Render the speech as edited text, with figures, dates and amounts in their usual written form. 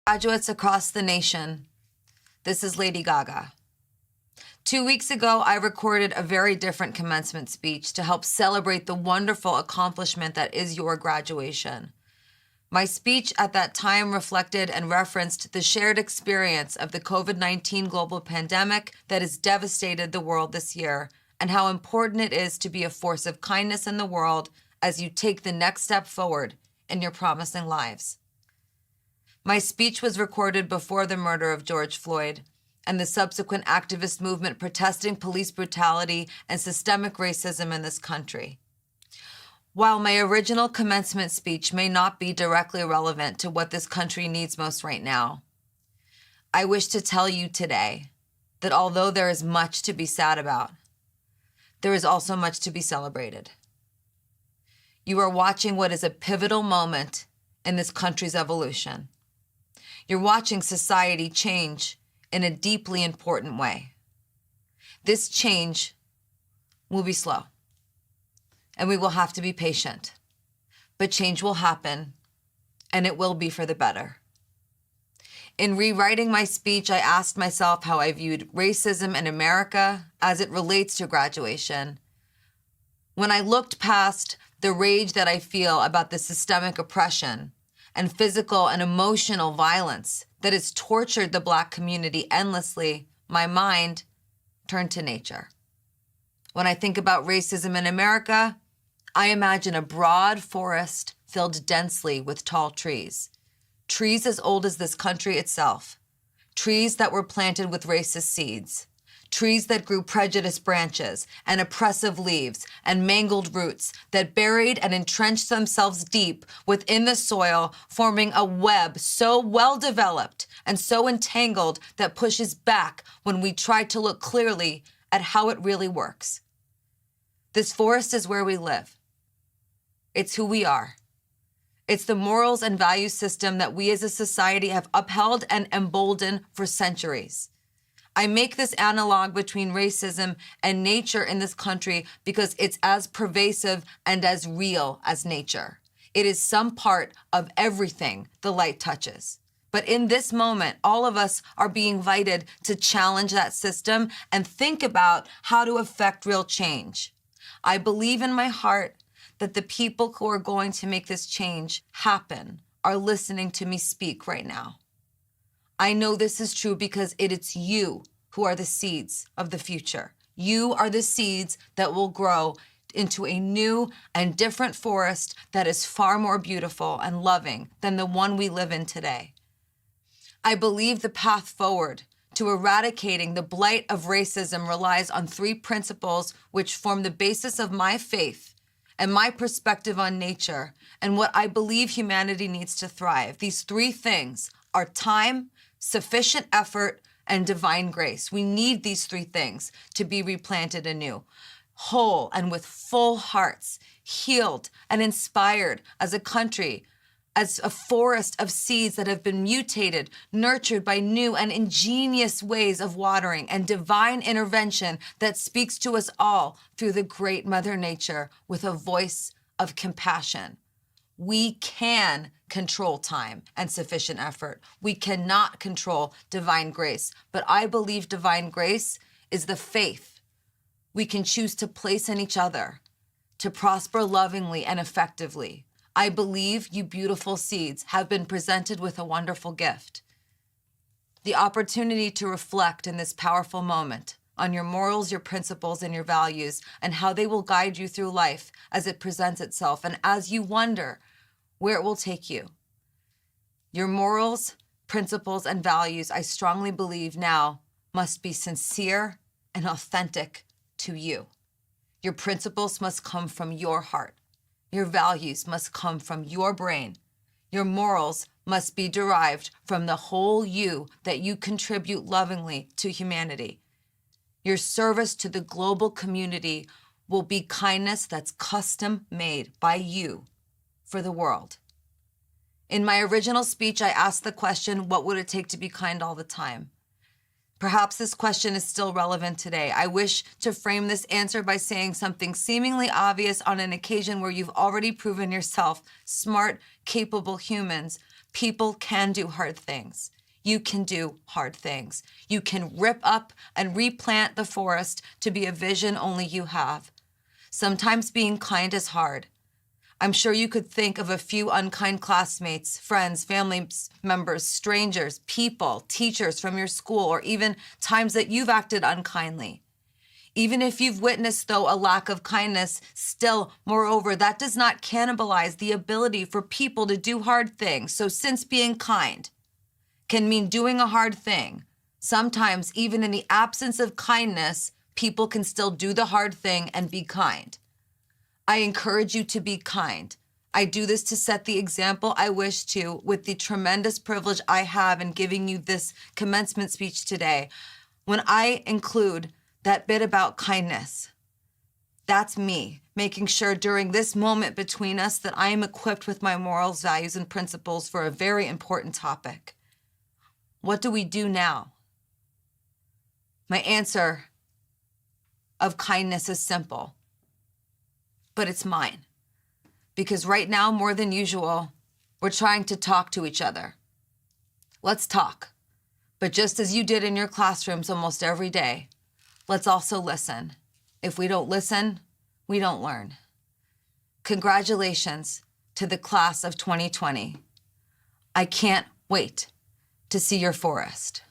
Graduates across the nation, this is Lady Gaga. 2 weeks ago, I recorded a very different commencement speech to help celebrate the wonderful accomplishment that is your graduation. My speech at that time reflected and referenced the shared experience of the COVID-19 global pandemic that has devastated the world this year, and how important it is to be a force of kindness in the world as you take the next step forward in your promising lives. My speech was recorded before the murder of George Floyd and the subsequent activist movement protesting police brutality and systemic racism in this country. While my original commencement speech may not be directly relevant to what this country needs most right now, I wish to tell you today that although there is much to be sad about, there is also much to be celebrated. You are watching what is a pivotal moment in this country's evolution. You're watching society change in a deeply important way. This change will be slow, and we will have to be patient, but change will happen, and it will be for the better. In rewriting my speech, I asked myself how I viewed racism in America as it relates to graduation. When I looked past the rage that I feel about the systemic oppression and physical and emotional violence that has tortured the Black community endlessly, my mind turned to nature. When I think about racism in America, I imagine a broad forest filled densely with tall trees. Trees as old as this country itself. Trees that were planted with racist seeds. Trees that grew prejudiced branches and oppressive leaves and mangled roots that buried and entrenched themselves deep within the soil, forming a web so well developed and so entangled that pushes back when we try to look clearly at how it really works. This forest is where we live. It's who we are. It's the morals and value system that we as a society have upheld and emboldened for centuries. I make this analog between racism and nature in this country because it's as pervasive and as real as nature. It is some part of everything the light touches. But in this moment, all of us are being invited to challenge that system and think about how to affect real change. I believe in my heart that the people who are going to make this change happen are listening to me speak right now. I know this is true because it's you who are the seeds of the future. You are the seeds that will grow into a new and different forest that is far more beautiful and loving than the one we live in today. I believe the path forward to eradicating the blight of racism relies on 3 principles which form the basis of my faith and my perspective on nature and what I believe humanity needs to thrive. These 3 things are time, sufficient effort, and divine grace. We need these 3 things to be replanted anew, whole and with full hearts, healed and inspired as a country, as a forest of seeds that have been mutated, nurtured by new and ingenious ways of watering and divine intervention that speaks to us all through the great Mother Nature with a voice of compassion. We can control time and sufficient effort. We cannot control divine grace, but I believe divine grace is the faith we can choose to place in each other to prosper lovingly and effectively. I believe you beautiful seeds have been presented with a wonderful gift. The opportunity to reflect in this powerful moment on your morals, your principles, and your values, and how they will guide you through life as it presents itself, and as you wonder where it will take you. Your morals, principles, and values, I strongly believe now, must be sincere and authentic to you. Your principles must come from your heart. Your values must come from your brain. Your morals must be derived from the whole you that you contribute lovingly to humanity. Your service to the global community will be kindness that's custom made by you for the world. In my original speech, I asked the question, what would it take to be kind all the time? Perhaps this question is still relevant today. I wish to frame this answer by saying something seemingly obvious on an occasion where you've already proven yourself smart, capable humans. People can do hard things. You can do hard things. You can rip up and replant the forest to be a vision only you have. Sometimes being kind is hard. I'm sure you could think of a few unkind classmates, friends, family members, strangers, people, teachers from your school, or even times that you've acted unkindly. Even if you've witnessed, though, a lack of kindness, still, moreover, that does not cannibalize the ability for people to do hard things. So since being kind can mean doing a hard thing, sometimes even in the absence of kindness, people can still do the hard thing and be kind. I encourage you to be kind. I do this to set the example I wish to with the tremendous privilege I have in giving you this commencement speech today. When I include that bit about kindness, that's me making sure during this moment between us that I am equipped with my morals, values, and principles for a very important topic. What do we do now? My answer of kindness is simple, but it's mine. Because right now, more than usual, we're trying to talk to each other. Let's talk. But just as you did in your classrooms almost every day, let's also listen. If we don't listen, we don't learn. Congratulations to the class of 2020. I can't wait to see your forest.